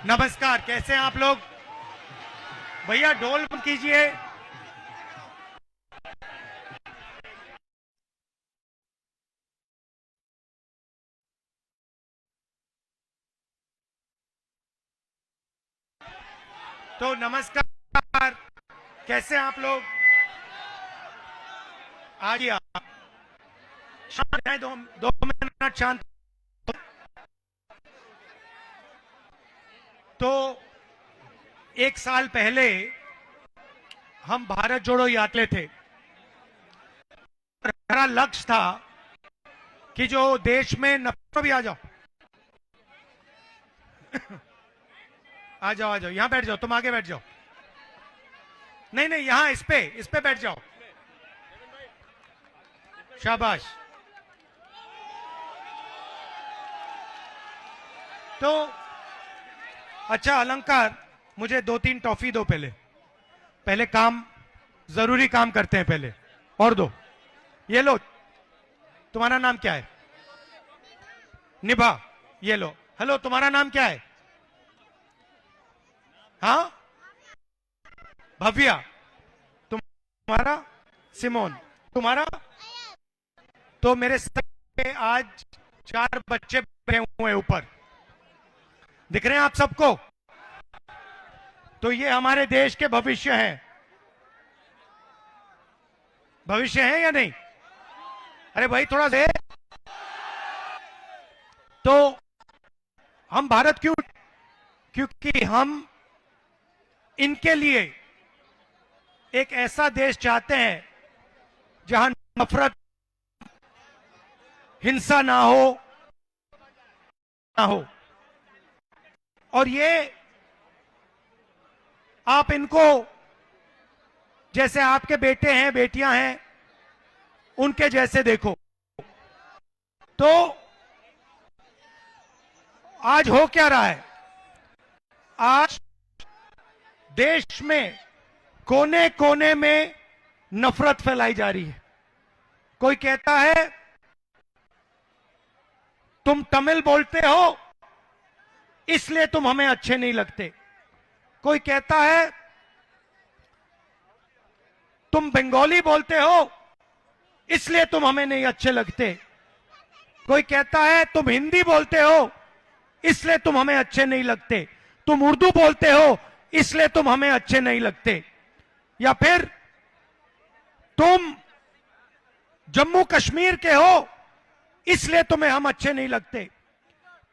नमस्कार, कैसे हैं आप लोग? भैया ढोल बंद कीजिए। तो नमस्कार, कैसे हैं आप लोग? आइए आप शांत हैं, दो मिनट शांत। तो एक साल पहले हम भारत जोड़ो यात्रा थे। हमारा लक्ष्य था कि जो देश में नफरत भी आ जाओ आ जाओ, यहां बैठ जाओ, तुम आगे बैठ जाओ। नहीं नहीं, यहां इस पे बैठ जाओ। शाबाश। तो अच्छा अलंकार, मुझे 2-3 टॉफी दो। पहले पहले काम, जरूरी काम करते हैं पहले। और दो, ये लो। तुम्हारा नाम क्या है? निभा, ये लो। हेलो, तुम्हारा नाम क्या है? हाँ, भव्या। तुम्हारा? सिमोन। तुम्हारा? तो मेरे सर पे आज 4 बच्चे बैठे हुए हैं ऊपर, दिख रहे हैं आप सबको? तो ये हमारे देश के भविष्य हैं। भविष्य हैं या नहीं? अरे भाई थोड़ा से। तो हम भारत क्यों? क्योंकि हम इनके लिए एक ऐसा देश चाहते हैं जहां नफरत, हिंसा ना हो। और ये आप इनको, जैसे आपके बेटे हैं बेटियां हैं, उनके जैसे देखो। तो आज हो क्या रहा है? आज देश में कोने कोने में नफरत फैलाई जा रही है। कोई कहता है तुम तमिल बोलते हो इसलिए तुम हमें अच्छे नहीं लगते। कोई कहता है तुम बंगाली बोलते हो इसलिए तुम हमें नहीं अच्छे लगते। कोई कहता है तुम हिंदी बोलते हो इसलिए तुम हमें अच्छे नहीं लगते। तुम उर्दू बोलते हो इसलिए तुम हमें अच्छे नहीं लगते। या फिर तुम जम्मू कश्मीर के हो इसलिए तुम्हें हम अच्छे नहीं लगते।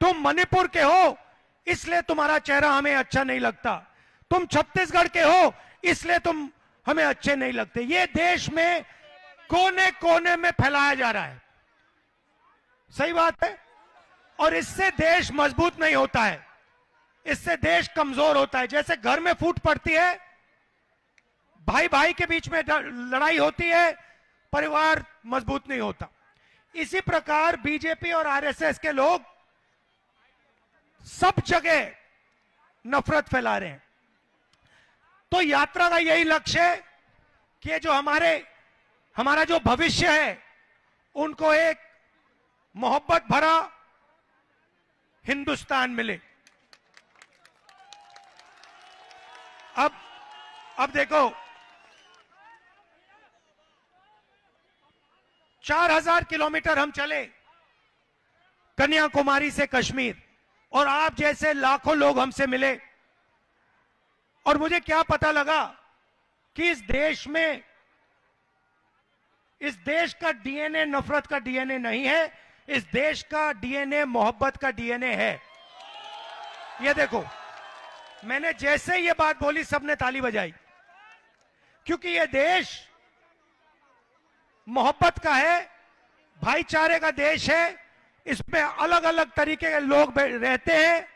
तुम मणिपुर के हो इसलिए तुम्हारा चेहरा हमें अच्छा नहीं लगता। तुम छत्तीसगढ़ के हो इसलिए तुम हमें अच्छे नहीं लगते। ये देश में कोने कोने में फैलाया जा रहा है। सही बात है। और इससे देश मजबूत नहीं होता है, इससे देश कमजोर होता है। जैसे घर में फूट पड़ती है, भाई भाई के बीच में लड़ाई होती है, परिवार मजबूत नहीं होता। इसी प्रकार बीजेपी और आरएसएस के लोग सब जगह नफरत फैला रहे हैं। तो यात्रा का यही लक्ष्य है कि जो हमारा जो भविष्य है, उनको एक मोहब्बत भरा हिंदुस्तान मिले। अब देखो, 4000 किलोमीटर हम चले कन्याकुमारी से कश्मीर, और आप जैसे लाखों लोग हमसे मिले। और मुझे क्या पता लगा कि इस देश का डीएनए नफरत का डीएनए नहीं है, इस देश का डीएनए मोहब्बत का डीएनए है। ये देखो, मैंने जैसे ये बात बोली सबने ताली बजाई, क्योंकि ये देश मोहब्बत का है, भाईचारे का देश है। इसमें अलग अलग तरीके के लोग रहते हैं,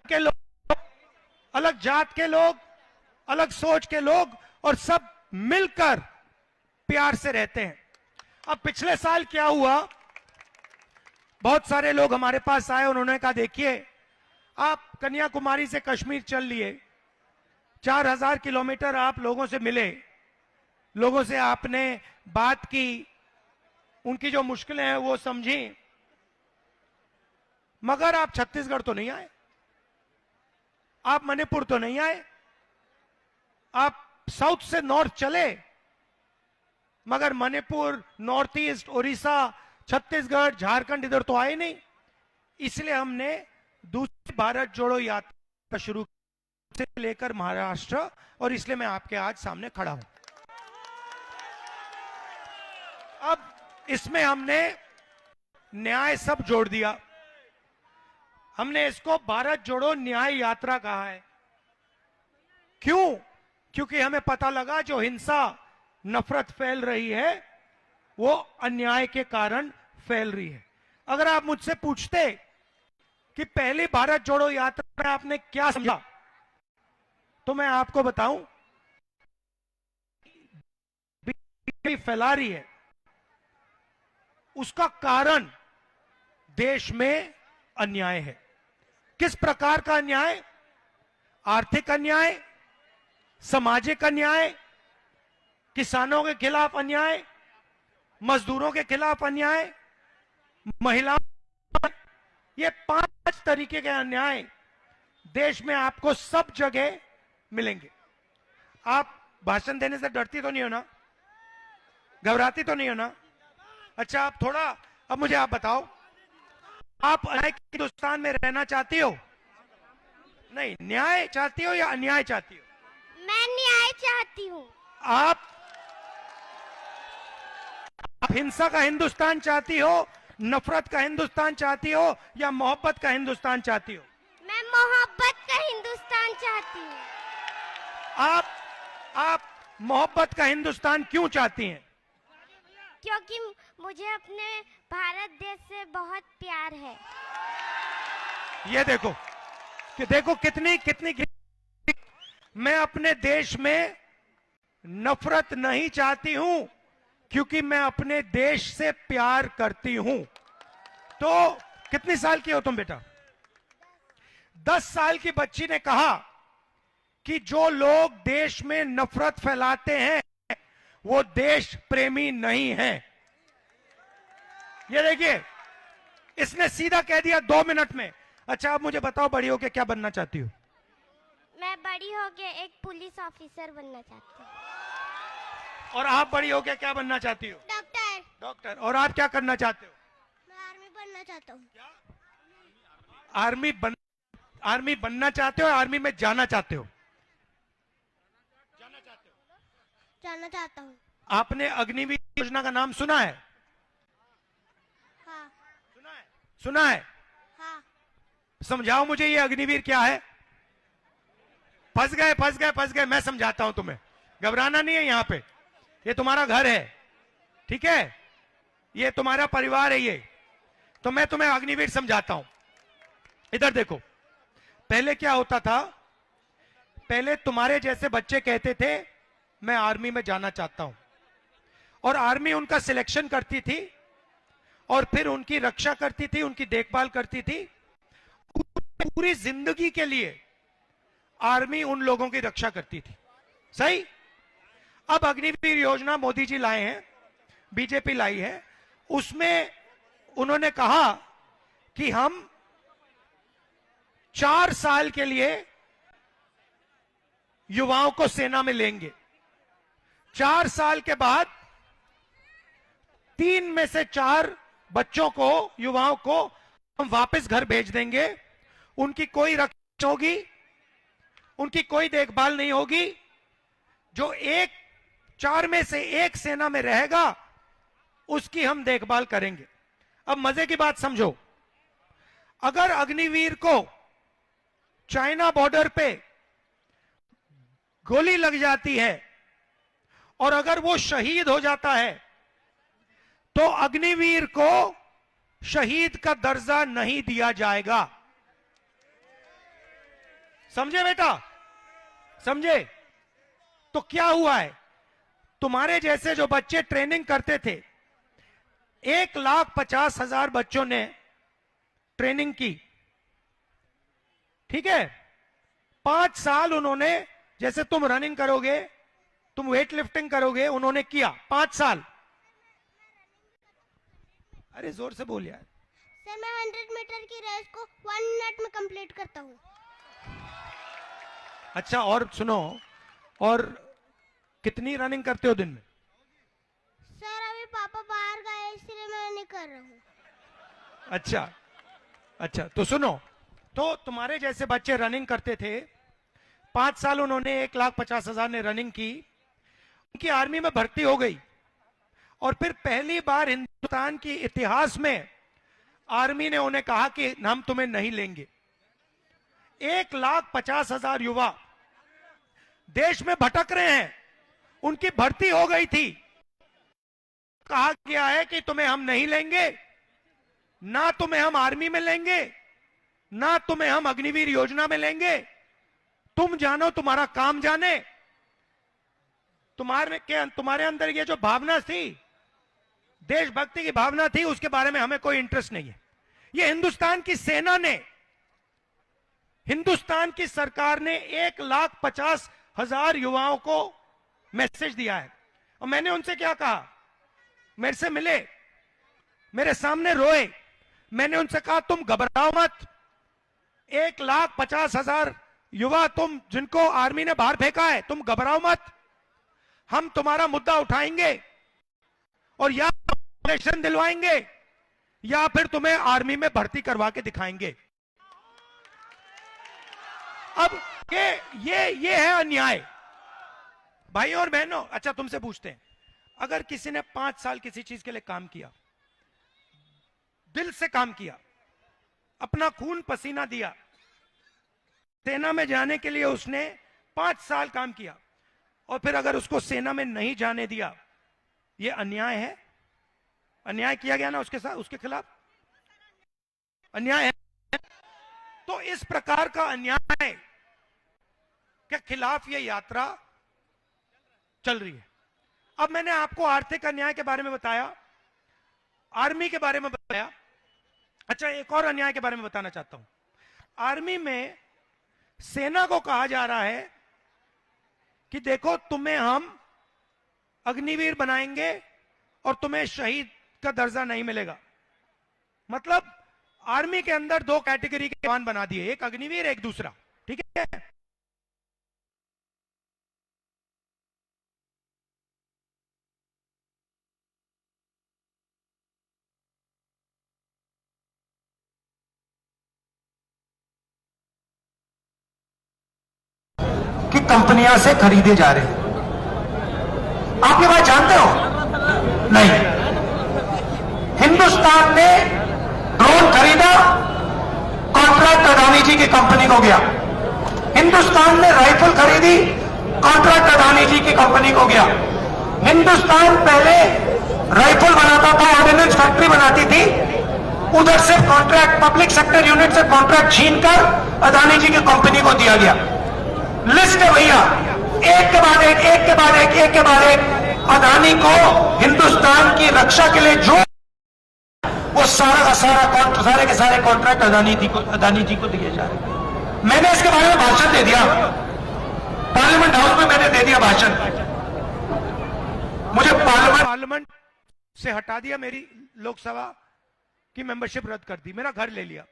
के लोग, अलग जात के लोग, अलग सोच के लोग, और सब मिलकर प्यार से रहते हैं। अब पिछले साल क्या हुआ, बहुत सारे लोग हमारे पास आए, उन्होंने कहा देखिए आप कन्याकुमारी से कश्मीर चल लिए, 4000 किलोमीटर आप लोगों से मिले, लोगों से आपने बात की, उनकी जो मुश्किलें हैं वो समझी, मगर आप छत्तीसगढ़ तो नहीं आए। आप मणिपुर तो नहीं आए, आप साउथ से नॉर्थ चले, मगर मणिपुर, नॉर्थ ईस्ट, उड़ीसा, छत्तीसगढ़, झारखंड इधर तो आए नहीं। इसलिए हमने दूसरी भारत जोड़ो यात्रा शुरू से लेकर महाराष्ट्र, और इसलिए मैं आपके आज सामने खड़ा हूं। अब इसमें हमने न्याय सब जोड़ दिया। हमने इसको भारत जोड़ो न्याय यात्रा कहा है। क्यों? क्योंकि हमें पता लगा जो हिंसा, नफरत फैल रही है वो अन्याय के कारण फैल रही है। अगर आप मुझसे पूछते कि पहली भारत जोड़ो यात्रा में आपने क्या समझा, तो मैं आपको बताऊं, बीजेपी फैला रही है, उसका कारण देश में अन्याय है। किस प्रकार का अन्याय? आर्थिक अन्याय, सामाजिक अन्याय, किसानों के खिलाफ अन्याय, मजदूरों के खिलाफ अन्याय, महिलाओं, ये 5 तरीके के अन्याय देश में आपको सब जगह मिलेंगे। आप भाषण देने से डरती तो नहीं हो ना? घबराती तो नहीं हो ना? अच्छा, आप थोड़ा, अब मुझे आप बताओ, आप न्याय के हिंदुस्तान में रहना चाहती हो? नहीं, न्याय चाहती हो या अन्याय चाहती हो? मैं न्याय चाहती हूँ। आप हिंसा का हिंदुस्तान चाहती हो, नफरत का हिंदुस्तान चाहती हो, या मोहब्बत का हिंदुस्तान चाहती हो? मैं मोहब्बत का हिंदुस्तान चाहती हूँ। आप मोहब्बत का हिंदुस्तान क्यों चाहती हैं? क्योंकि मुझे अपने भारत देश से बहुत प्यार है। ये देखो कि देखो कितनी कितनी मैं अपने देश में नफरत नहीं चाहती हूं, क्योंकि मैं अपने देश से प्यार करती हूं। तो कितनी साल की हो तुम बेटा? 10 साल की बच्ची ने कहा कि जो लोग देश में नफरत फैलाते हैं वो देश प्रेमी नहीं है। ये देखिए, इसने सीधा कह दिया 2 मिनट में। अच्छा, अब मुझे बताओ, बड़ी होके क्या बनना चाहती हो? मैं बड़ी होके एक पुलिस ऑफिसर बनना चाहती हूँ। और आप बड़ी होके क्या बनना चाहती हो? डॉक्टर। डॉक्टर। और आप क्या करना चाहते हो? मैं आर्मी बनना चाहता हूँ। आर्मी बनना चाहते हो? आर्मी में जाना चाहते हो? जाना चाहता हूँ। आपने अग्निवीर योजना का नाम सुना है? हाँ। सुना है? हाँ। समझाओ मुझे, ये अग्निवीर क्या है? फंस गए, मैं समझाता हूं तुम्हें। घबराना नहीं है यहां पे, ये तुम्हारा घर है, ठीक है? ये तुम्हारा परिवार है ये। तो मैं तुम्हें अग्निवीर समझाता हूं। इधर देखो, पहले क्या होता था? पहले तुम्हारे जैसे बच्चे कहते थे मैं आर्मी में जाना चाहता हूं, और आर्मी उनका सिलेक्शन करती थी और फिर उनकी रक्षा करती थी, उनकी देखभाल करती थी। पूरी जिंदगी के लिए आर्मी उन लोगों की रक्षा करती थी। सही? अब अग्निवीर योजना मोदी जी लाए हैं, बीजेपी लाई है। उसमें उन्होंने कहा कि हम 4 साल के लिए युवाओं को सेना में लेंगे। 4 साल के बाद 3 में से 4 बच्चों को, युवाओं को हम वापस घर भेज देंगे। उनकी कोई रक्षा होगी, उनकी कोई देखभाल नहीं होगी। जो 4 में से 1 सेना में रहेगा उसकी हम देखभाल करेंगे। अब मजे की बात समझो, अगर अग्निवीर को चाइना बॉर्डर पे गोली लग जाती है और अगर वो शहीद हो जाता है तो अग्निवीर को शहीद का दर्जा नहीं दिया जाएगा। समझे बेटा? समझे? तो क्या हुआ है, तुम्हारे जैसे जो बच्चे ट्रेनिंग करते थे, 1,50,000 बच्चों ने ट्रेनिंग की, ठीक है? 5 साल उन्होंने, जैसे तुम रनिंग करोगे, तुम वेट लिफ्टिंग करोगे, उन्होंने किया 5 साल। अरे जोर से बोल यार। सर, मैं 100 मीटर की रेस को 1 मिनट में कंप्लीट करता हूँ। अच्छा, और सुनो, और कितनी रनिंग करते हो दिन में? सर अभी पापा बाहर गए इसलिए मैं नहीं कर रहा हूँ। अच्छा अच्छा, तो सुनो, तो तुम्हारे जैसे बच्चे रनिंग करते थे, 5 साल उन्होंने 1,50,000 ने रनिंग की, उनकी आर्मी में भर्ती हो गई, और फिर पहली बार हिंदुस्तान की इतिहास में आर्मी ने उन्हें कहा कि हम तुम्हें नहीं लेंगे। 1,50,000 युवा देश में भटक रहे हैं, उनकी भर्ती हो गई थी, कहा गया है कि तुम्हें हम नहीं लेंगे, ना तुम्हें हम आर्मी में लेंगे, ना तुम्हें हम अग्निवीर योजना में लेंगे, तुम जानो तुम्हारा काम जाने। तुम्हारे अंदर ये जो भावना थी, देशभक्ति की भावना थी, उसके बारे में हमें कोई इंटरेस्ट नहीं है। ये हिंदुस्तान की सेना ने, हिंदुस्तान की सरकार ने 1,50,000 युवाओं को मैसेज दिया है। और मैंने उनसे क्या कहा, मेरे से मिले, मेरे सामने रोए, मैंने उनसे कहा तुम घबराओ मत, 1,50,000 युवा तुम जिनको आर्मी ने बाहर फेंका है, तुम घबराओ मत, हम तुम्हारा मुद्दा उठाएंगे और या इलेक्शन दिलवाएंगे या फिर तुम्हें आर्मी में भर्ती करवा के दिखाएंगे। अब ये है अन्याय। भाइयों और बहनों, अच्छा तुमसे पूछते हैं, अगर किसी ने 5 साल किसी चीज के लिए काम किया, दिल से काम किया, अपना खून पसीना दिया, सेना में जाने के लिए उसने 5 साल काम किया, और फिर अगर उसको सेना में नहीं जाने दिया, यह अन्याय है? अन्याय किया गया ना उसके साथ, उसके खिलाफ अन्याय है। तो इस प्रकार का अन्याय के खिलाफ यह यात्रा चल रही है। अब मैंने आपको आर्थिक अन्याय के बारे में बताया, आर्मी के बारे में बताया। अच्छा, एक और अन्याय के बारे में बताना चाहता हूं। आर्मी में सेना को कहा जा रहा है कि देखो तुम्हें हम अग्निवीर बनाएंगे और तुम्हें शहीद का दर्जा नहीं मिलेगा। मतलब आर्मी के अंदर 2 कैटेगरी के जवान बना दिए, एक अग्निवीर, एक दूसरा, ठीक है। कि कंपनियां से खरीदे जा रहे हैं। आप ये बात जानते हो? नहीं। हिंदुस्तान ने ड्रोन खरीदा, कॉन्ट्रैक्ट अदानी जी की कंपनी को गया। हिंदुस्तान ने राइफल खरीदी, कॉन्ट्रैक्ट अदानी जी की कंपनी को गया। हिंदुस्तान पहले राइफल बनाता था, ऑर्डिनेंस फैक्ट्री बनाती थी, उधर से कॉन्ट्रैक्ट, पब्लिक सेक्टर यूनिट से कॉन्ट्रैक्ट छीनकर अदानी जी की कंपनी को दिया गया। लिस्ट है भैया, एक के बाद एक, एक के बाद एक, एक के बाद एक। अदानी को हिंदुस्तान की रक्षा के लिए जो वो सारा का सारे के सारे कॉन्ट्रैक्ट अदानी जी को दिए जा रहे। मैंने इसके बारे में भाषण दे दिया, पार्लियामेंट हाउस में मैंने दे दिया भाषण। मुझे पार्लियामेंट से हटा दिया, मेरी लोकसभा की मेंबरशिप रद्द कर दी, मेरा घर ले लिया।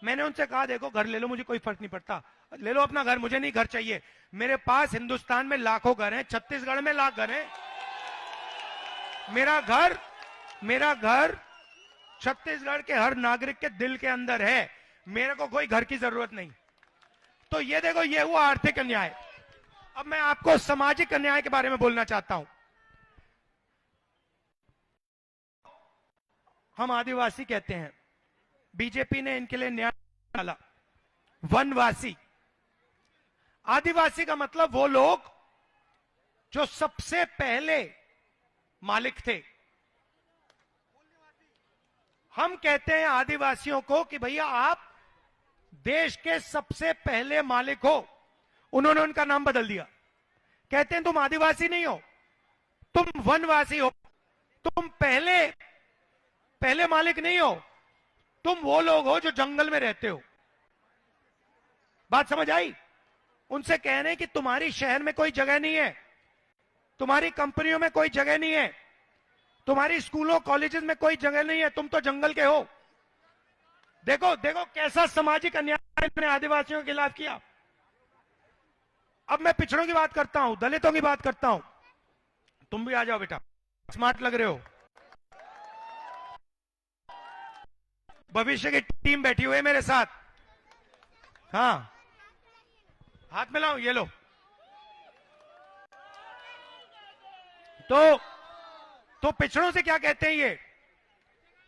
मैंने उनसे कहा देखो घर ले लो, मुझे कोई फर्क नहीं पड़ता, ले लो अपना घर, मुझे नहीं घर चाहिए। मेरे पास हिंदुस्तान में लाखों घर हैं, छत्तीसगढ़ में लाख घर हैं। मेरा घर छत्तीसगढ़ के हर नागरिक के दिल के अंदर है, मेरे को कोई घर की जरूरत नहीं। तो ये देखो, ये हुआ आर्थिक अन्याय। अब मैं आपको सामाजिक अन्याय के बारे में बोलना चाहता हूं। हम आदिवासी कहते हैं, बीजेपी ने इनके लिए न्याय डाला। वनवासी, आदिवासी का मतलब वो लोग जो सबसे पहले मालिक थे। हम कहते हैं आदिवासियों को कि भैया आप देश के सबसे पहले मालिक हो। उन्होंने उनका नाम बदल दिया, कहते हैं तुम आदिवासी नहीं हो, तुम वनवासी हो, तुम पहले मालिक नहीं हो, तुम वो लोग हो जो जंगल में रहते हो। बात समझ आई? उनसे कह रहे हैं कि तुम्हारी शहर में कोई जगह नहीं है, तुम्हारी कंपनियों में कोई जगह नहीं है, तुम्हारी स्कूलों कॉलेजेस में कोई जगह नहीं है, तुम तो जंगल के हो। देखो देखो कैसा सामाजिक अन्याय इन्होंने आदिवासियों के खिलाफ किया। अब मैं पिछड़ों की बात करता हूं, दलितों की बात करता हूं। तुम भी आ जाओ बेटा, स्मार्ट लग रहे हो। भविष्य की टीम बैठी हुई है मेरे साथ। हाँ, हाथ मिलाओ, ये लो। तो पिछड़ों से क्या कहते हैं ये?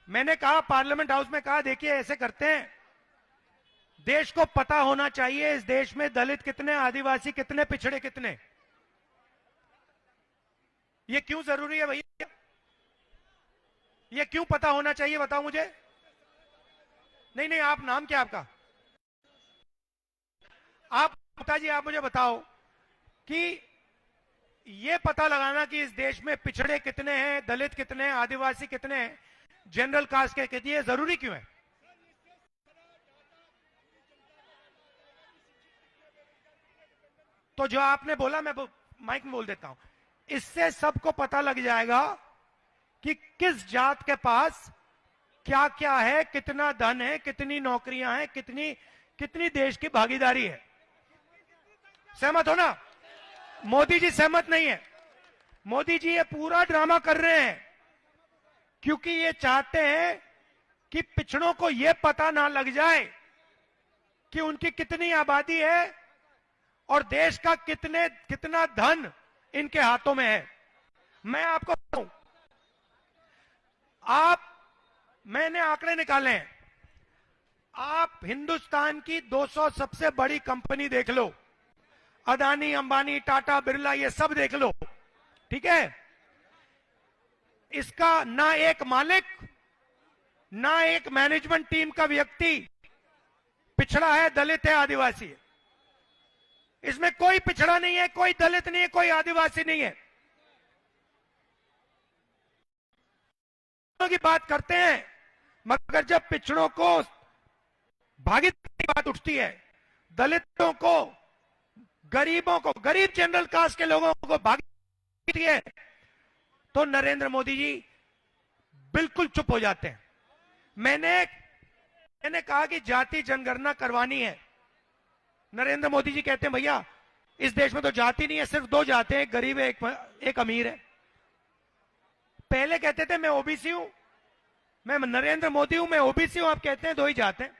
मैंने कहा, पार्लियामेंट हाउस में कहा, देखिए ऐसे करते हैं, देश को पता होना चाहिए इस देश में दलित कितने, आदिवासी कितने, पिछड़े कितने। ये क्यों जरूरी है भैया? ये क्यों पता होना चाहिए, बताओ मुझे। नहीं नहीं, आप, नाम क्या आपका? आप पिताजी, आप मुझे बताओ कि ये पता लगाना कि इस देश में पिछड़े कितने हैं, दलित कितने हैं, आदिवासी कितने हैं, जनरल कास्ट के कितने, जरूरी क्यों है? तो जो आपने बोला, मैं माइक में बोल देता हूं, इससे सबको पता लग जाएगा कि किस जात के पास क्या क्या है, कितना धन है, कितनी नौकरियां हैं, कितनी कितनी देश की भागीदारी है। सहमत हो ना? मोदी जी सहमत नहीं है। मोदी जी ये पूरा ड्रामा कर रहे हैं क्योंकि ये चाहते हैं कि पिछड़ों को यह पता ना लग जाए कि उनकी कितनी आबादी है और देश का कितना धन इनके हाथों में है। मैं आपको बताऊं, मैंने आंकड़े निकाले हैं। आप हिंदुस्तान की 200 सबसे बड़ी कंपनी देख लो, अदानी, अंबानी, टाटा, बिरला, ये सब देख लो, ठीक है? इसका ना एक मालिक, ना एक मैनेजमेंट टीम का व्यक्ति पिछड़ा है, दलित है, आदिवासी है। इसमें कोई पिछड़ा नहीं है, कोई दलित नहीं है, कोई आदिवासी नहीं है। की बात करते हैं, मगर जब पिछड़ों को भागीदारी की बात उठती है, दलितों को, गरीबों को, गरीब जनरल कास्ट के लोगों को भागीदारी है, तो नरेंद्र मोदी जी बिल्कुल चुप हो जाते हैं। मैंने कहा कि जाति जनगणना करवानी है। नरेंद्र मोदी जी कहते हैं, भैया इस देश में तो जाति नहीं है, सिर्फ दो जाते हैं, एक गरीब है, एक अमीर है। पहले कहते थे मैं ओबीसी हूं, मैं नरेंद्र मोदी हूं, मैं ओबीसी हूं, आप कहते हैं दो ही जाते हैं।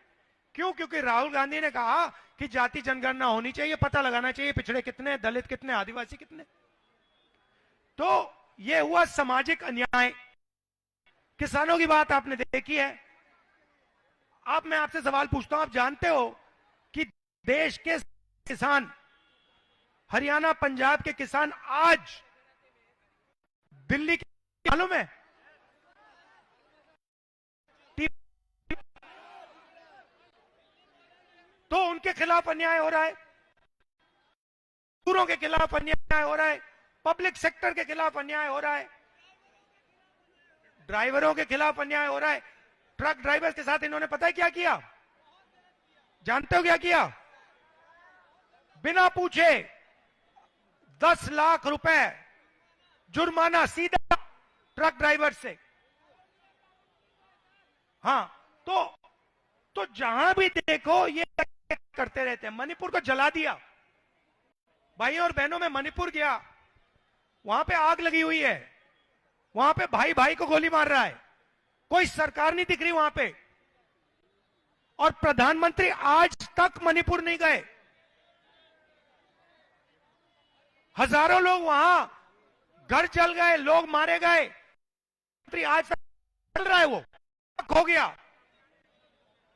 क्यों? क्योंकि राहुल गांधी ने कहा कि जाति जनगणना होनी चाहिए, पता लगाना चाहिए पिछड़े कितने, दलित कितने, आदिवासी कितने। तो यह हुआ सामाजिक अन्याय। किसानों की बात आपने देखी है। अब मैं आपसे सवाल पूछता हूं, आप जानते हो कि देश के किसान, हरियाणा, पंजाब के किसान आज दिल्ली के, मालूम है, तो उनके खिलाफ अन्याय हो रहा है, मजदूरों के खिलाफ अन्याय हो रहा है, पब्लिक सेक्टर के खिलाफ अन्याय हो रहा है, ड्राइवरों के खिलाफ अन्याय हो रहा है। ट्रक ड्राइवर्स के साथ इन्होंने पता है क्या किया? जानते हो क्या किया? बिना पूछे 10 लाख रुपए जुर्माना सीधा ट्रक ड्राइवर से। हाँ, तो जहां भी देखो ये करते रहते हैं। मणिपुर को जला दिया। भाइयों और बहनों, में मणिपुर गया, वहां पे आग लगी हुई है, वहां पे भाई भाई को गोली मार रहा है, कोई सरकार नहीं दिख रही वहां पे, और प्रधानमंत्री आज तक मणिपुर नहीं गए। हजारों लोग वहां, घर जल गए, लोग मारे गए, मंत्री आज तक चल रहा है, वो खो गया।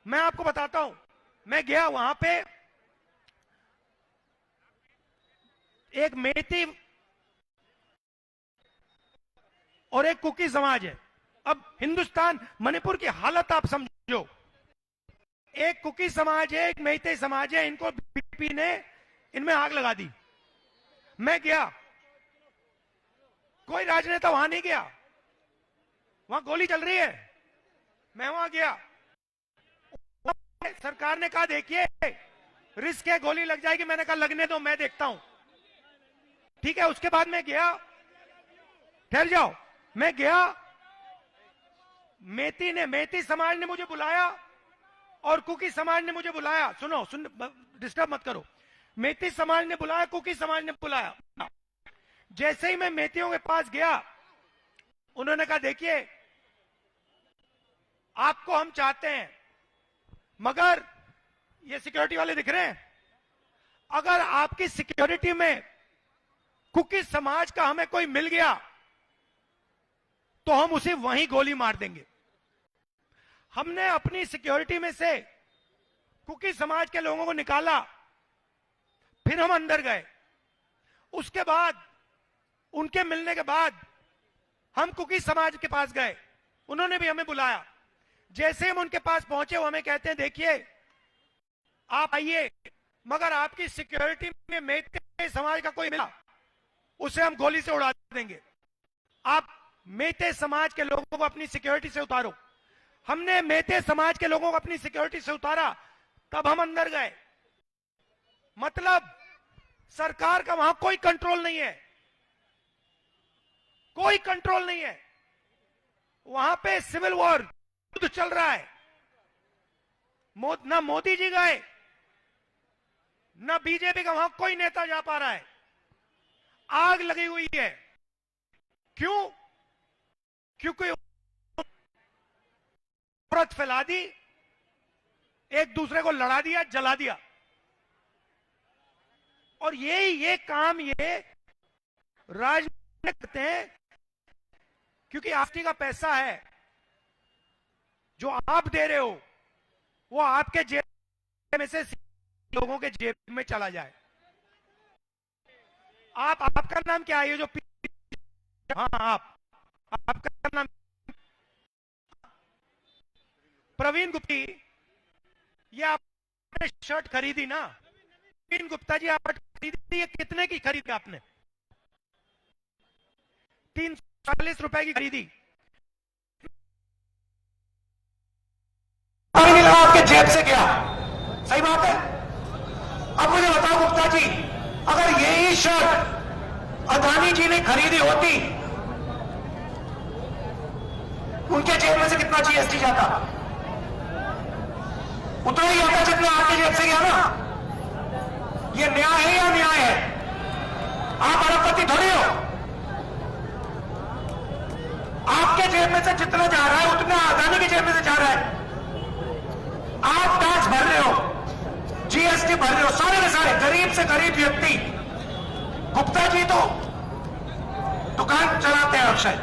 मैं आपको बताता हूं, मैं गया वहां पे, एक मेती और एक कुकी समाज है। अब हिंदुस्तान, मणिपुर की हालत आप समझो, एक कुकी समाज है, एक मेती समाज है, इनको बीजेपी ने इनमें आग लगा दी। मैं गया, कोई राजनेता वहां नहीं गया, वहां गोली चल रही है, मैं वहां गया। सरकार ने कहा देखिए रिस्क है, गोली लग जाएगी। मैंने कहा लगने दो, मैं देखता हूं, ठीक है। उसके बाद मैं गया, ठहर जाओ, मैं गया, मेती समाज ने मुझे बुलाया और कुकी समाज ने मुझे बुलाया। सुनो, डिस्टर्ब मत करो। मेती समाज ने बुलाया, कुकी समाज ने बुलाया। जैसे ही मैं मेतियों के पास गया, उन्होंने कहा देखिए आपको हम चाहते हैं, मगर ये सिक्योरिटी वाले दिख रहे हैं, अगर आपकी सिक्योरिटी में कुकी समाज का हमें कोई मिल गया तो हम उसे वहीं गोली मार देंगे। हमने अपनी सिक्योरिटी में से कुकी समाज के लोगों को निकाला, फिर हम अंदर गए। उसके बाद उनके मिलने के बाद हम कुकी समाज के पास गए, उन्होंने भी हमें बुलाया। जैसे हम उनके पास पहुंचे, वो हमें कहते हैं देखिए आप आइए, मगर आपकी सिक्योरिटी में मेते समाज का कोई मिला उसे हम गोली से उड़ा देंगे, आप मेते समाज के लोगों को अपनी सिक्योरिटी से उतारो। हमने मेते समाज के लोगों को अपनी सिक्योरिटी से उतारा, तब हम अंदर गए। मतलब सरकार का वहां कोई कंट्रोल नहीं है, कोई कंट्रोल नहीं है। वहां पे सिविल वॉर, युद्ध चल रहा है। ना मोदी जी गए, ना बीजेपी का वहां कोई नेता जा पा रहा है। आग लगी हुई है। क्यों? क्योंकि औरत फैला दी, एक दूसरे को लड़ा दिया, जला दिया। और ये काम ये राजनीति करते हैं, क्योंकि आस्ती का पैसा है जो आप दे रहे हो, वो आपके जेब में से लोगों के जेब में चला जाए। आपका नाम क्या है? ये जो हाँ, आपका नाम प्रवीण गुप्ती। ये आपने शर्ट खरीदी ना? प्रवीण गुप्ता जी, आप खरीदी, ये कितने की खरीदी आपने? 340 रुपए की खरीदी। आपके जेब से गया, सही बात है। अब मुझे बताओ गुप्ता जी, अगर यही शर्ट अदानी जी ने खरीदी होती, उनके जेब में से कितना जीएसटी जाता? उतना ही आता जितना आपके जेब से गया ना। ये न्याय है या न्याय है? आप अरबपति थोड़ी हो। आपके जेब में से जितना जा रहा है उतना अदानी की जेब में से जा रहा है। आप टैक्स भर रहे हो, जीएसटी भर रहे हो, सारे के सारे गरीब से गरीब व्यक्ति। गुप्ता जी तो दुकान चलाते हैं, अक्षय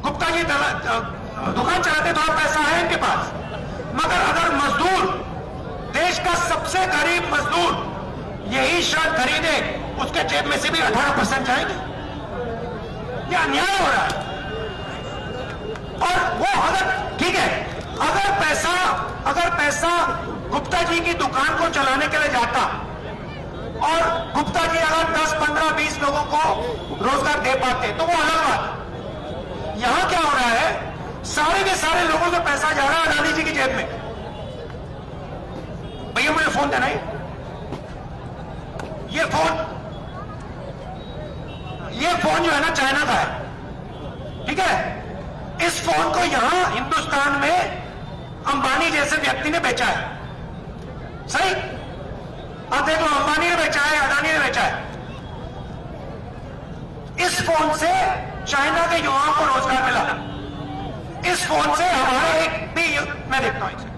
गुप्ता जी दुकान चलाते, थोड़ा पैसा है इनके पास। मगर अगर मजदूर, देश का सबसे गरीब मजदूर यही शर्ट खरीदे, उसके जेब में से भी 18% जाएंगे। यह अन्याय हो रहा है। और वो अगर ठीक है, अगर पैसा गुप्ता जी की दुकान को चलाने के लिए जाता, और गुप्ता जी अगर 10, 15, 20 लोगों को रोजगार दे पाते तो वो अलग बात। यहां क्या हो रहा है? सारे के सारे लोगों से पैसा जा रहा है अदानी जी की जेब में। भैया मुझे फोन देना है, ये फोन जो है ना चाइना का है, ठीक है। इस फोन को यहां हिंदुस्तान में अंबानी जैसे व्यक्ति ने बेचा है, सही? अब देखो, अंबानी ने बेचा है, अदानी ने बेचा है। इस फोन से चाइना के युवाओं को रोजगार मिला। इस फोन से हमारे एक भी, मैं देखता हूं इसे,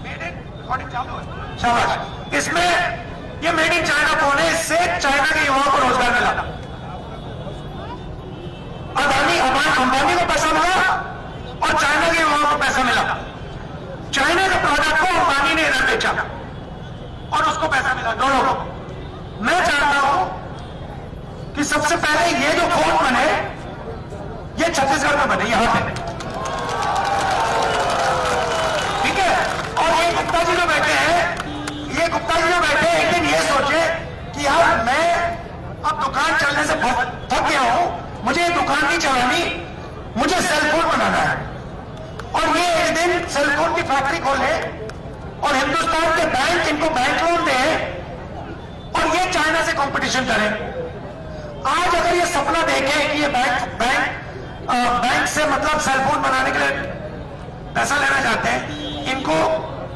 मेड इन रिकॉर्डिंग चालू है, शाबाश। इसमें ये मेड इन चाइना फोन है, इससे चाइना के युवाओं को रोजगार मिला। अंबानी को पैसा मिला और चाइना के युवाओं को पैसा मिला। चाइना के प्रोडक्ट को अंबानी ने इधर बेचा और उसको पैसा मिला, दोनों को। मैं चाहता हूं कि सबसे पहले ये जो फोन बने, ये छत्तीसगढ़ में बने, यहां पे, ठीक है। और ये गुप्ता जी जो बैठे हैं, एक दिन ये सोचे कि यार मैं अब दुकान चलने से थक गया हूं, मुझे दुकान नहीं चलानी, मुझे सेलफोन बनाना है। और ये एक दिन सेलफोन की फैक्ट्री खोले और हिंदुस्तान के बैंक इनको बैंक लोन दे और ये चाइना से कंपटीशन करें। आज अगर ये सपना देखे कि ये बैंक से मतलब सेलफोन बनाने के लिए पैसा लेना चाहते हैं, इनको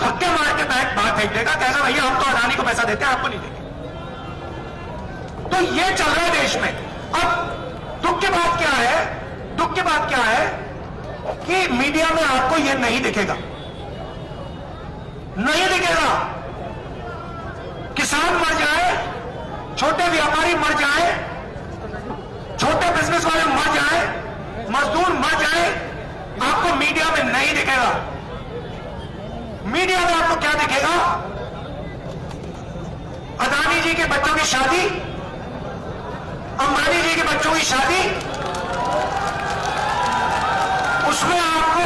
धक्के मार के बैंक बात फेंक देगा, कहेगा भैया हम तो अडानी को पैसा देते हैं, आपको नहीं देंगे। तो ये चल रहा है देश में। अब दुख की बात क्या है, दुख की बात क्या है कि मीडिया में आपको ये नहीं दिखेगा, नहीं दिखेगा। किसान मर जाए, छोटे व्यापारी मर जाए, छोटे बिजनेस वाले मर जाए, मजदूर मर जाए, आपको मीडिया में नहीं दिखेगा। मीडिया में आपको क्या दिखेगा? अदानी जी के बच्चों की शादी, अंबानी जी के बच्चों की शादी, उसमें आपको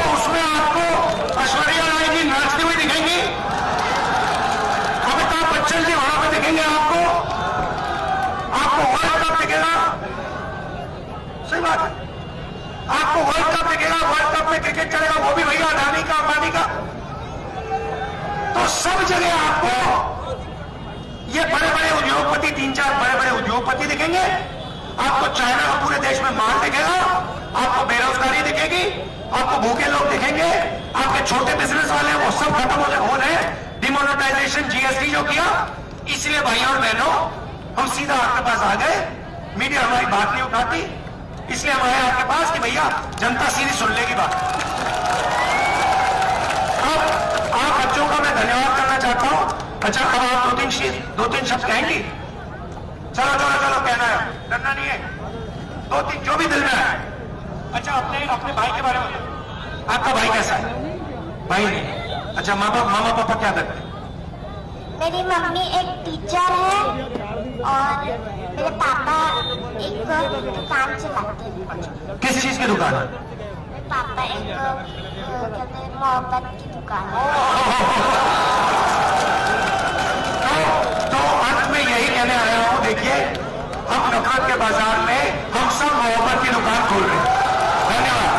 ऐश्वर्या राय जी नाचती हुई दिखेंगी, अमिताभ बच्चन जी वहां पे दिखेंगे, आपको वर्ल्ड कप दिखेगा। सही बात है, आपको वर्ल्ड कप दिखेगा, वर्ल्ड कप में क्रिकेट चलेगा, वो भी भैया अडानी का, अंबानी का। तो सब जगह आपको ये बड़े बड़े उद्योगपति, 3-4 बड़े बड़े उद्योगपति दिखेंगे, आपको चाइना का पूरे देश में माल दिखेगा, आपको बेरोजगारी दिखेगी, आपको भूखे लोग दिखेंगे, आपके छोटे बिजनेस वाले वो सब खत्म हो रहे हैं। डिमोनेटाइजेशन, जीएसटी जो किया, इसलिए भाइयों और बहनों हम सीधा आपके पास आ गए। मीडिया हमारी बात नहीं उठाती, इसलिए हम आए आपके पास कि भैया जनता सीधी सुन लेगी बात। अब आप बच्चों का मैं धन्यवाद करना चाहता हूं। अच्छा, अब आप दो तीन शब्द कहेंगी? चलो चलो चलो, कहना है, डरना नहीं है, 2-3 जो भी दिल में आए। अच्छा, अपने भाई के बारे में, आपका भाई कैसा है? भाई नहीं, अच्छा, मामा पापा क्या करते हैं? मेरी मम्मी एक टीचर है और मेरे पापा एक दुकान चलाते हैं। किस चीज की दुकान है? मेरे पापा एक कहते हैं मोहब्बत की दुकान है। तो अंत में यही कहने आया हूं, देखिए हम नफरत के बाजार में हम सब मोहब्बत की दुकान खोल रहे हैं। धन्यवाद।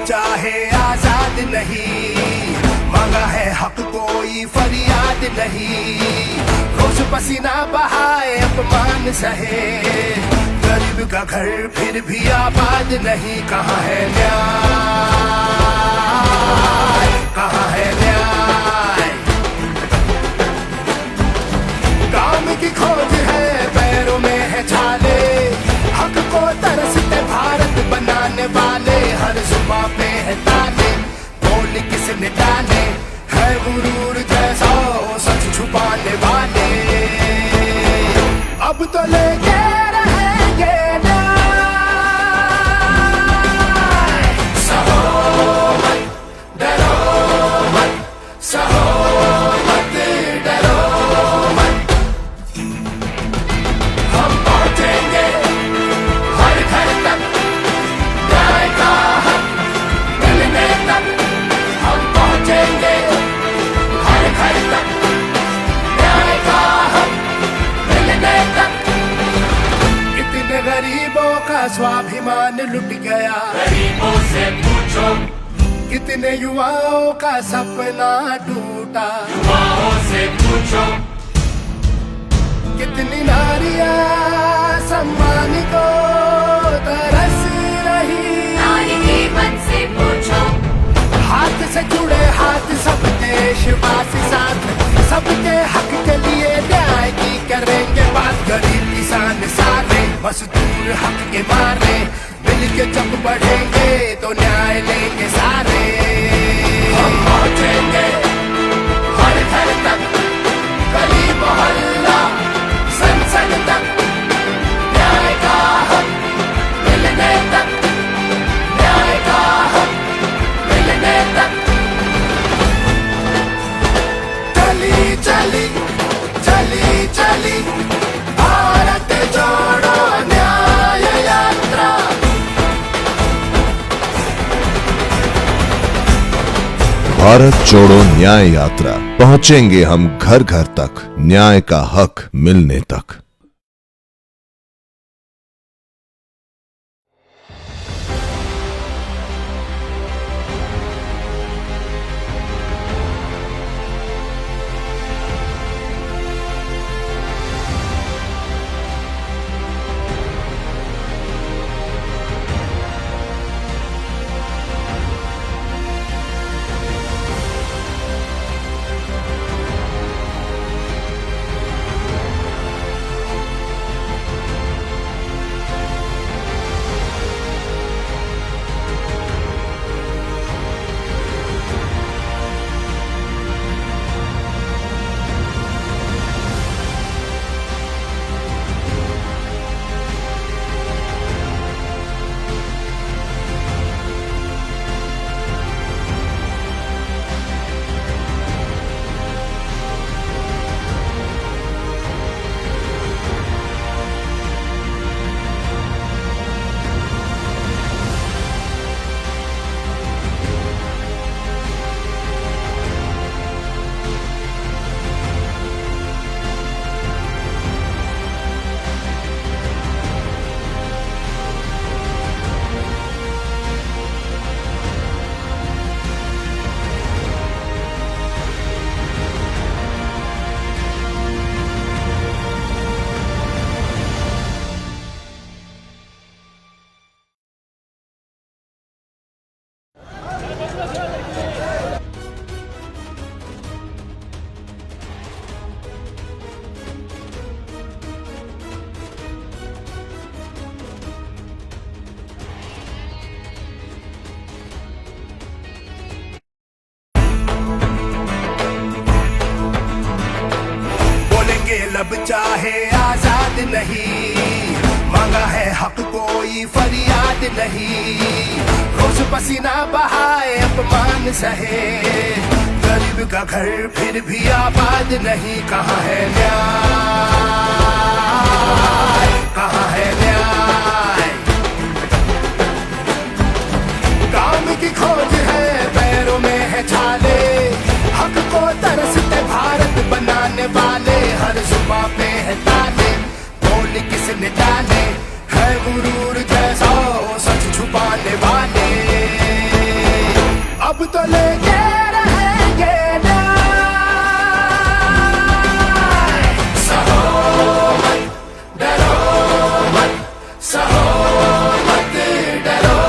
चाहे आजाद नहीं, मांगा है हक कोई फरियाद नहीं। रोज पसीना बहाए अपमान सहे, गरीब का घर फिर भी आबाद नहीं। कहाँ है न्याय, कहाँ है न्याय? काम की खोज है पैरों में है छाले, हक को तरसते भारत बनाने वाले। हर जुबां पे है ताले, बोल किसने डाले, है गुरूर जैसा सच छुपाने वाले। अब तो लेके रहेंगे न्याय, सहो मत, डरो मत, सहो मत, डरो मत। हम पहुंचेंगे हर घर तक, न्याय का हक मिलने तक। हम पहुंचेंगे हर घर तक, न्याय का हक मिलने तक। कितने गरीबों का स्वाभिमान लुट गया, गरीबों से पूछो, कितने युवाओं का सपना टूटा। युवाओं से पूछो, कितनी नारियां सम्मान को तरस रही। नारी के मन से पूछो, हाथ से जुड़े हाथ सब देशवासी साथ, सबके हक के लिए न्याय की करेंगे बात। गरीब किसान सारे मजदूर हक के मारे, मिल के जब बढ़ेंगे तो न्याय लेंगे सारे। हम पहुंचेंगे हर घर तक, गली मोहल्ला संसद तक। न्याय का हक मिलने तक, न्याय का हक मिलने तक। चली चली चली चली भारत जोड़ो न्याय यात्रा। भारत जोड़ो न्याय यात्रा, पहुंचेंगे हम घर घर तक, न्याय का हक मिलने तक। लब चाहे आजाद नहीं, मांगा है हक कोई फरियाद नहीं। रोज पसीना बहाए अपमान सहे, गरीब का घर फिर भी आबाद नहीं। कहाँ है न्याय, कहाँ है न्याय? काम की खोज है पैरों में है छाले, हक को तरसते भारत बनाने वाले। हर जुबां पे है ताले, बोल किसने डाले, है गुरूर जैसा सच छुपाने वाले। अब तो लेके रहेंगे न्याय। सहो मत, डरो मत, सहो मत, डरो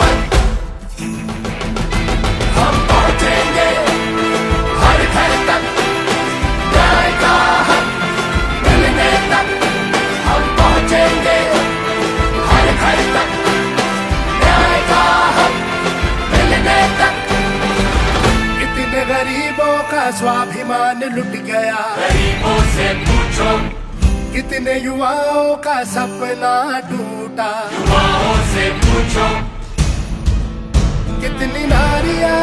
मत। हम पहुंचेंगे हर घर तक, न्याय का हक मिलने तक। हम पहुंचेंगे हर घर तक, न्याय का हक मिलने तक। इतने गरीबों का स्वाभिमान लुट गया, गरीबों से पूछो, कितने युवाओं का सपना टूटा। युवाओं से पूछो, कितनी नारियां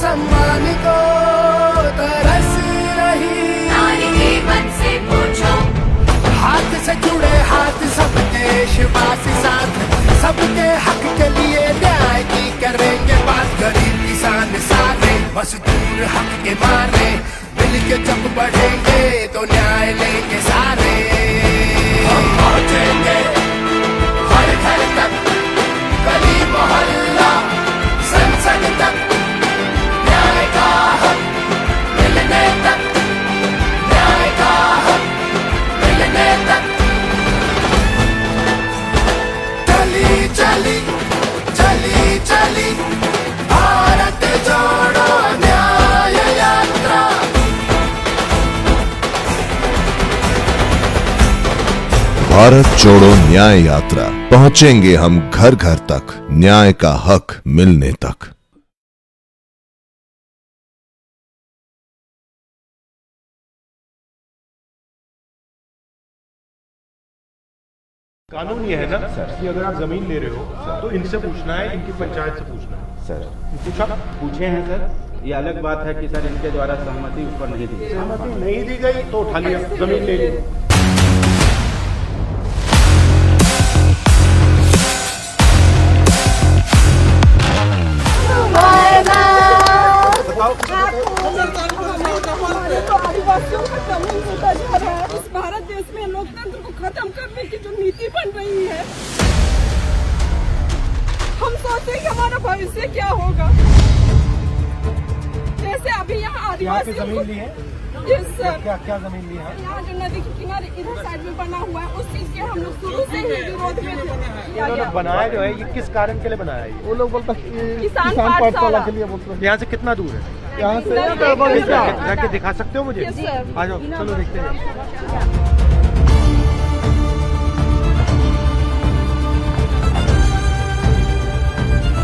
सम्मान को तरस रही। नारी के मन से पूछो, हाथ से जुड़े हाथ सब देशवासी साथ, सबके हक के लिए न्याय की करेंगे बात। गरीब किसान सारे मजदूर हक के मारे, मिलके जब बढ़ेंगे तो न्याय लेंगे सारे। हम पहुंचेंगे हर घर तक, गली मोहल्ला संसद तक, न्याय का हक मिलने तक, न्याय का हक मिलने तक। चली चली चली चली भारत जोड़ो न्याय यात्रा। भारत जोड़ो न्याय यात्रा, पहुंचेंगे हम घर घर तक न्याय का हक मिलने तक। कानून ये है ना सर कि अगर आप जमीन ले रहे हो तो इनसे पूछना है, इनकी पंचायत से पूछना है। सर पूछा? पूछे हैं सर। ये अलग बात है कि सर इनके द्वारा सहमति उस पर नहीं दी गई। सहमति नहीं दी गई तो उठा लिया, जमीन ले ली। आदिवासियों का जमीन होता जा रहा है। इस भारत देश में लोकतंत्र को खत्म करने की जो नीति बन रही है, हम सोचते हैं कि हमारा भविष्य क्या होगा। जैसे अभी यहाँ आदिवासी जमीन ली है, क्या क्या जमीन ली है? यहाँ जो नदी के किनारे इधर साइड में बना हुआ है, उस चीज के हम लोग शुरू से ही विरोध में थे। इन्होंने बनाया जो है ये किस कारण के लिए बनाया है? वो लोग बोलते किसान पाठशाला के लिए बोलते हैं। यहाँ से कितना दूर है? यहाँ से जाके दिखा सकते हो मुझे? आ जाओ, चलो देखते हैं।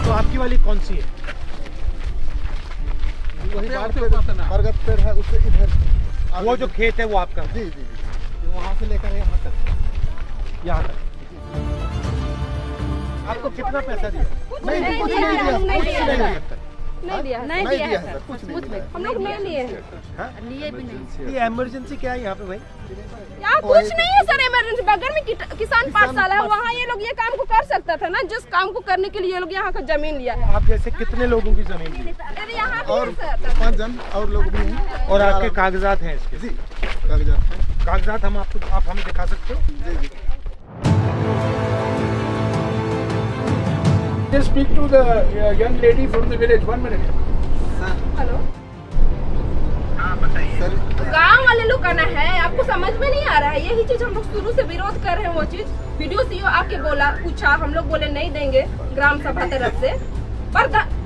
तो आपकी वाली कौन सी है? वही बरगद पेड़ है, उससे इधर वो जो खेत है वो आपका? जी जी जी, वहाँ से लेकर यहाँ तक। यहाँ तक। आपको कितना पैसा दिया? नहीं, कुछ नहीं दिया, कुछ नहीं दिया। नहीं दिया सर, कुछ नहीं दिया। हम लोग नहीं लिए लिए भी नहीं। ये इमरजेंसी क्या है यहाँ पे भाई? यहाँ कुछ नहीं है सर इमरजेंसी। बगल में किसान पाठशाला है, वहाँ ये लोग ये काम को कर सकता था ना, जिस काम को करने के लिए ये लोग यहाँ का जमीन लिया। आप जैसे कितने लोगों की जमीन ली? अरे यहाँ और भी है सर। 5 जन और लोग भी हैं। और आपके कागजात हैं इसके? जी, कागजात हैं। कागजात हम आपको, आप हमें दिखा सकते हो? जी जी। Just speak to the young lady from the village. 1 minute. Hello, sir गांव वाले लोग का ना है, आपको समझ में नहीं आ रहा है। यही चीज हम लोग शुरू से विरोध कर रहे हैं। वो चीज वीडियो सीओ आके बोला, पूछा, हम लोग बोले नहीं देंगे ग्राम सभा तरफ से।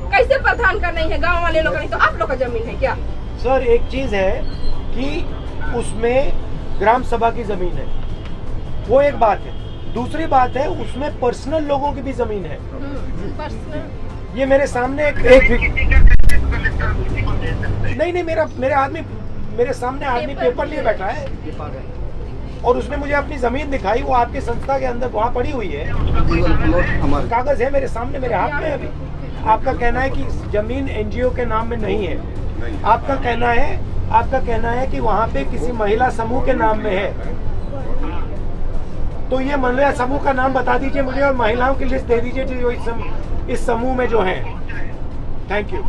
कैसे प्रधान का नहीं है, गांव वाले लोग का नहीं, तो आप लोग का जमीन है क्या? सर एक चीज है कि उसमें ग्राम सभा की जमीन है, वो एक बात है। दूसरी बात है उसमें पर्सनल लोगों की भी जमीन है। ये मेरे सामने एक नहीं मेरे आदमी, मेरे सामने आदमी पेपर लिए बैठा है और उसने मुझे अपनी जमीन दिखाई। वो आपकी संस्था के अंदर वहाँ पड़ी हुई है, कागज है मेरे सामने, मेरे हाथ में अभी। आपका कहना है कि जमीन एनजीओ के नाम में नहीं है। आपका कहना है कि वहाँ पे किसी महिला समूह के नाम में है। तो ये महिला समूह का नाम बता दीजिए मुझे और महिलाओं की लिस्ट दे दीजिए जो इस समूह में जो है। Thank you.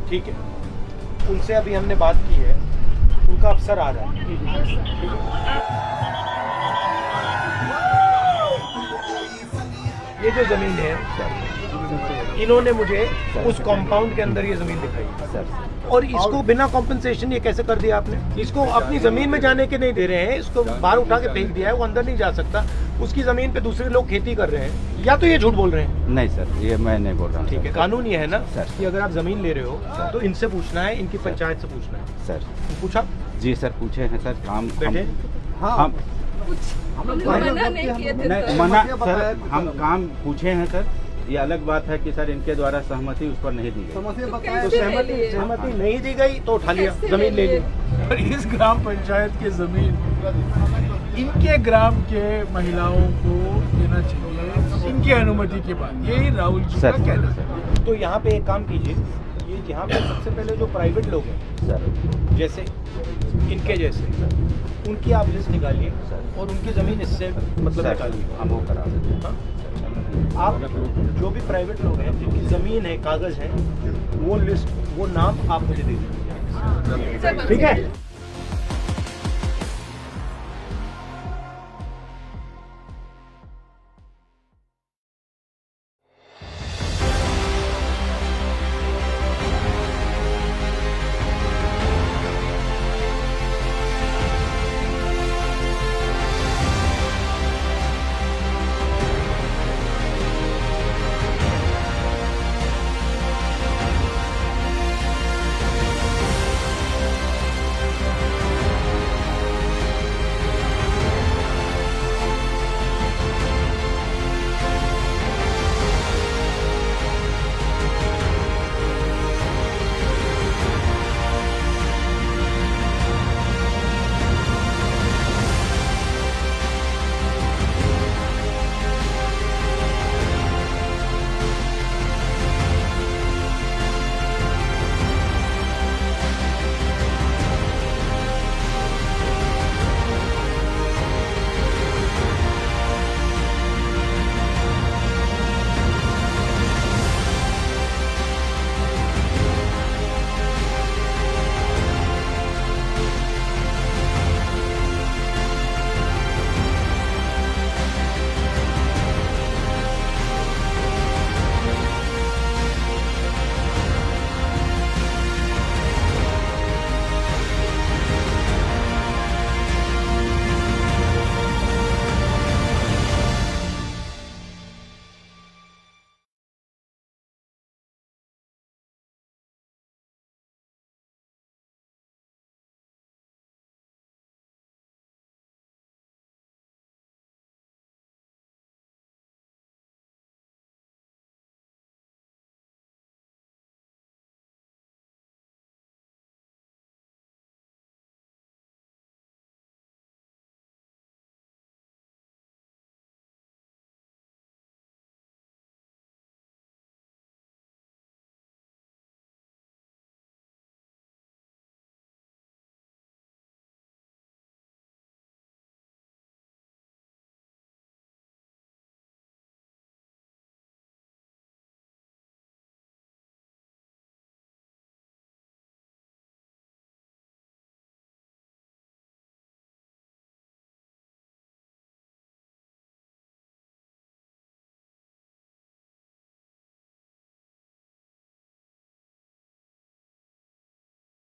ठीक है, उनसे अभी हमने बात की है, उनका अफसर आ रहा है। ये जो जमीन है इन्होंने मुझे उस कॉम्पाउंड के अंदर ये जमीन दिखाई और इसको बिना कॉम्पेंसेशन ये कैसे कर दिया आपने? इसको अपनी जमीन में जाने के नहीं दे रहे हैं, इसको बाहर उठा के फेंक दिया है, वो अंदर नहीं जा सकता। उसकी जमीन पे दूसरे लोग खेती कर रहे हैं, या तो ये झूठ बोल रहे हैं? नहीं सर, ये मैं नहीं बोल रहा हूँ। ठीक है, कानून ये है ना सर कि अगर आप जमीन ले रहे हो तो इनसे पूछना है, इनकी पंचायत से पूछना है। सर पूछा? जी सर, पूछे हैं सर। हम बैठे? हम मना नहीं किए थे नहीं, सर। मना सर, हम काम पूछे हैं सर। ये अलग बात है कि सर इनके द्वारा सहमति उस पर नहीं दी गई। तो सहमति नहीं दी गई तो उठा लिया, जमीन ले ली। और इस ग्राम पंचायत की जमीन इनके ग्राम के महिलाओं को देना चाहिए इनकी अनुमति के बाद, यही राहुल जी का कहना है। तो यहाँ पे एक काम कीजिए, ये यहाँ पे सबसे पहले जो प्राइवेट लोग हैं सर, जैसे इनके जैसे, उनकी आप लिस्ट निकालिए और उनकी जमीन इससे मतलब निकालिए। हम वो करा देते हैं। आप जो भी प्राइवेट लोग हैं जिनकी जमीन है, कागज है, वो लिस्ट, वो नाम आप मुझे दे दीजिए, ठीक है?